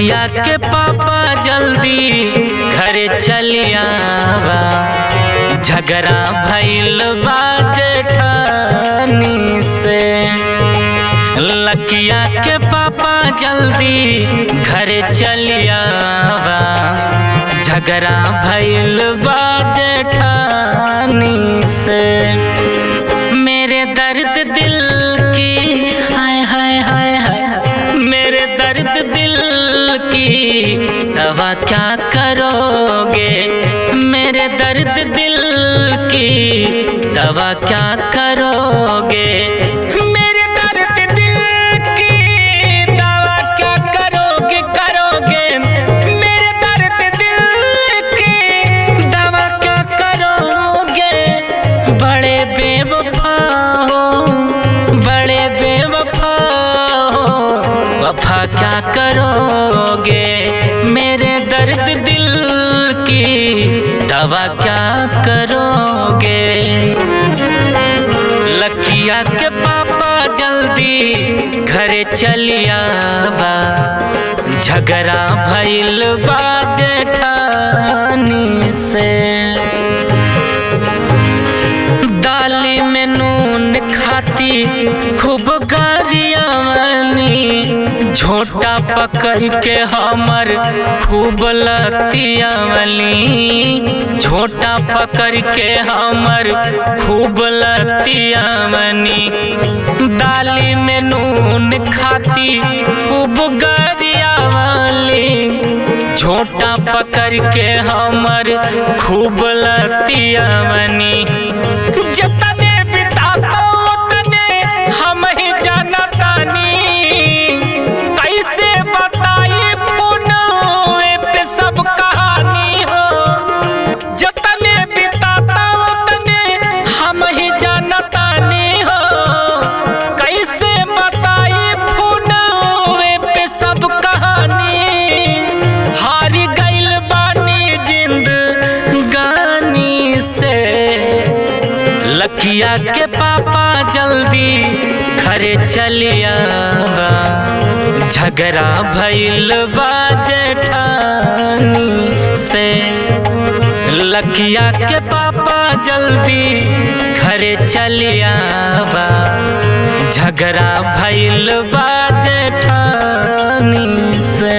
लकिया के पापा जल्दी घरे चलियावा, झगड़ा भइल बा जेठानी से। लकिया के पापा जल्दी घरे चलियावा, झगड़ा भइल बा जेठानी से। मेरे दर्द दिल की हाय हाय हाय हाय, मेरे दर्द दिल की दवा क्या करोगे, मेरे दर्द दिल की दवा क्या करोगे, मेरे दर्द दिल की दवा क्या करोगे करोगे, मेरे दर्द दिल की दवा क्या करोगे। बड़े बेवफा हो, बड़े बेवफा हो, वफा क्या करोगे, मेरे दर्द दिल की दवा क्या करोगे। लकिया के पापा जल्दी घरे चलियावा, झगड़ा भइल बा जेठानी से। दाली में नून खाती खूब गरियावनी, झोटा पकड़ के हमर खूब लतियावली, झोटा पकड़ के हमर खूब लतियावनी। दाली में नून खाती खूब गरियावली, झोटा पकड़ के हमर खूब लतियावनी। जतने बिताता उतने हम ही जानतानी, कैसे बताई फोनवे पे सब कहानी हो। जतने बिताता उतने हम ही जानतानी हो, कैसे बताई फोनवे पे सब कहानी। हारी गइल बानी जिंदगानी से। लकिया के पापा जल्दी घरे चलियावा, झगड़ा भइल बा जेठानी से। लकिया के पापा जल्दी घरे चलियावा, झगड़ा भइल बा जेठानी से।